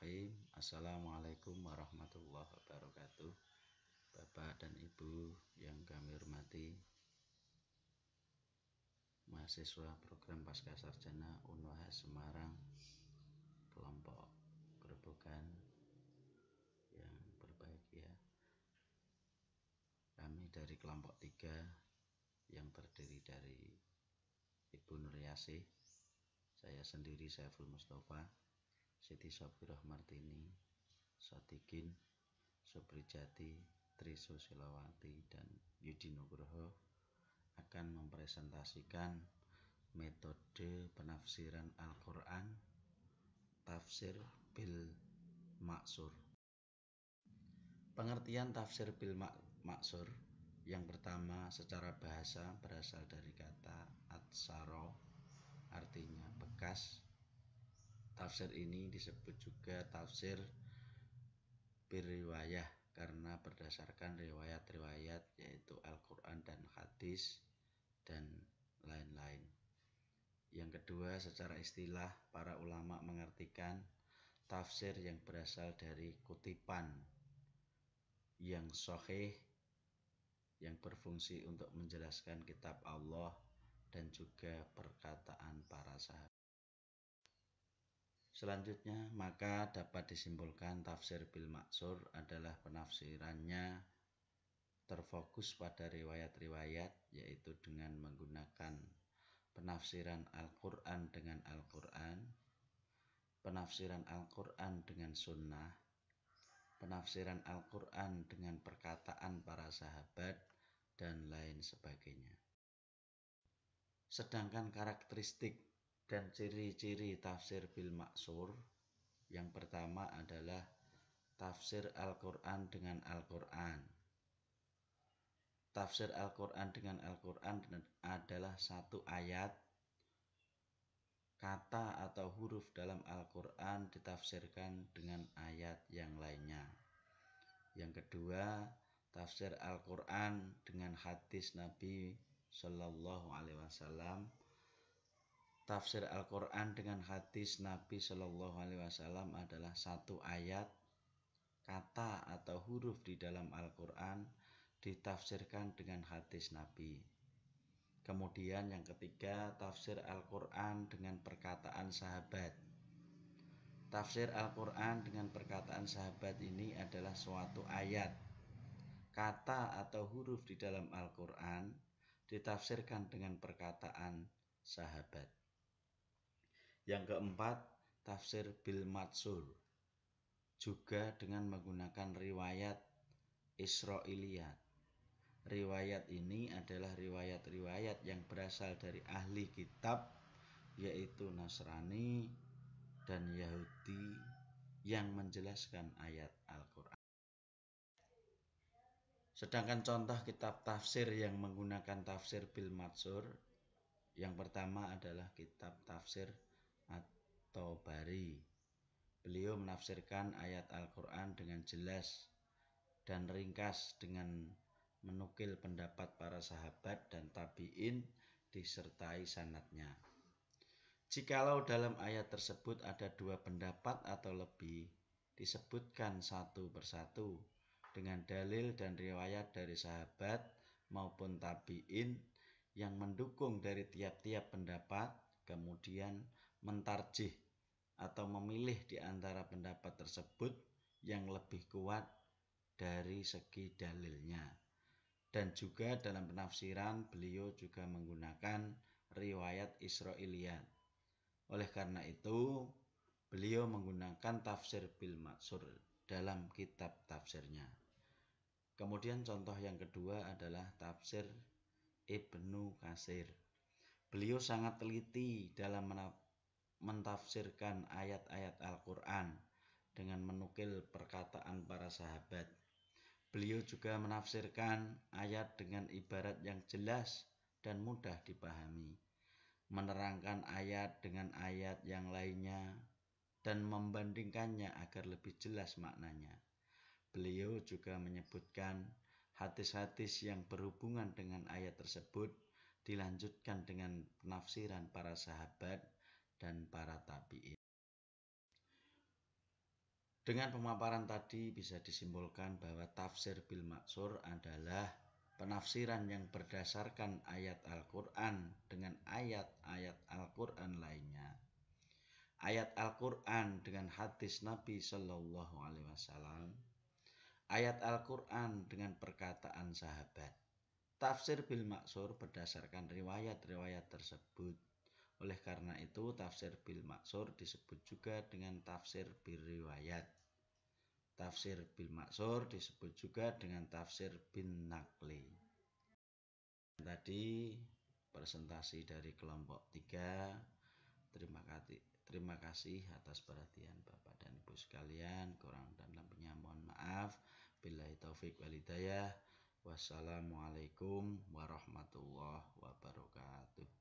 Bismillahirrahmanirrahim. Assalamualaikum warahmatullahi wabarakatuh. Bapak dan Ibu yang kami hormati, mahasiswa program Pascasarjana UNWAHA Semarang, kelompok Gerobokan yang berbahagia. Kami dari kelompok 3 yang terdiri dari Ibu Nuryasih, saya sendiri Saiful Mustafa, Siti Sopirah Martini, Sodikin, Subrijati, Trisusilawati, dan Yudi Nugroho akan mempresentasikan metode penafsiran Al-Quran, tafsir bil maksur. Pengertian tafsir bil maksur yang pertama secara bahasa berasal dari kata atsaro, artinya bekas. Tafsir ini disebut juga tafsir birriwayah karena berdasarkan riwayat-riwayat yaitu Al-Quran dan hadis dan lain-lain. Yang kedua, secara istilah para ulama mengartikan tafsir yang berasal dari kutipan yang sahih yang berfungsi untuk menjelaskan kitab Allah dan juga perkataan para sahabat. Selanjutnya, maka dapat disimpulkan tafsir bil maksur adalah penafsirannya terfokus pada riwayat-riwayat, yaitu dengan menggunakan penafsiran Al-Quran dengan Al-Quran, penafsiran Al-Quran dengan sunnah, penafsiran Al-Quran dengan perkataan para sahabat, dan lain sebagainya. Sedangkan karakteristik dan ciri-ciri tafsir bil maksur, yang pertama adalah tafsir Al-Quran dengan Al-Quran. Tafsir Al-Quran dengan Al-Quran adalah satu ayat, kata atau huruf dalam Al-Quran ditafsirkan dengan ayat yang lainnya. Yang kedua, tafsir Al-Quran dengan hadis Nabi Sallallahu Alaihi Wasallam. Tafsir Al-Quran dengan hadis Nabi Sallallahu Alaihi Wasallam adalah satu ayat, kata atau huruf di dalam Al-Quran ditafsirkan dengan hadis Nabi. Kemudian yang ketiga, tafsir Al-Quran dengan perkataan sahabat. Tafsir Al-Quran dengan perkataan sahabat ini adalah suatu ayat, kata atau huruf di dalam Al-Quran ditafsirkan dengan perkataan sahabat. Yang keempat, tafsir bil maksur, juga dengan menggunakan riwayat Israiliyat. Riwayat ini adalah riwayat-riwayat yang berasal dari ahli kitab, yaitu Nasrani dan Yahudi, yang menjelaskan ayat Al-Quran. Sedangkan contoh kitab tafsir yang menggunakan tafsir bil maksur, yang pertama adalah kitab tafsir At-Tabari. Beliau menafsirkan ayat Al-Quran dengan jelas dan ringkas dengan menukil pendapat para sahabat dan tabi'in disertai sanadnya. Jikalau dalam ayat tersebut ada dua pendapat atau lebih, disebutkan satu persatu dengan dalil dan riwayat dari sahabat maupun tabi'in yang mendukung dari tiap-tiap pendapat, kemudian mentarjih atau memilih di antara pendapat tersebut yang lebih kuat dari segi dalilnya. Dan juga dalam penafsiran beliau juga menggunakan riwayat Israiliyat. Oleh karena itu, beliau menggunakan tafsir bil maksur dalam kitab tafsirnya. Kemudian contoh yang kedua adalah tafsir Ibnu Katsir. Beliau sangat teliti dalam mentafsirkan ayat-ayat Al-Quran dengan menukil perkataan para sahabat. Beliau juga menafsirkan ayat dengan ibarat yang jelas dan mudah dipahami, menerangkan ayat dengan ayat yang lainnya, dan membandingkannya agar lebih jelas maknanya. Beliau juga menyebutkan hadis-hadis yang berhubungan dengan ayat tersebut dilanjutkan dengan penafsiran para sahabat dan para tabi'in. Dengan pemaparan tadi bisa disimpulkan bahwa tafsir bil maksur adalah penafsiran yang berdasarkan ayat Al-Quran dengan ayat-ayat Al-Quran lainnya. Ayat Al-Quran dengan hadis Nabi Shallallahu Alaihi Wasallam. Ayat Al-Quran dengan perkataan sahabat. Tafsir bil maksur berdasarkan riwayat-riwayat tersebut. Oleh karena itu, tafsir bil maksur disebut juga dengan tafsir bil riwayat. Tafsir bil maksur disebut juga dengan tafsir bin nakli. Tadi presentasi dari kelompok 3. Terima kasih atas perhatian Bapak dan Ibu sekalian. Kurang dan lebihnya mohon maaf. Billahi taufik wal hidayah. Wassalamualaikum warahmatullahi wabarakatuh.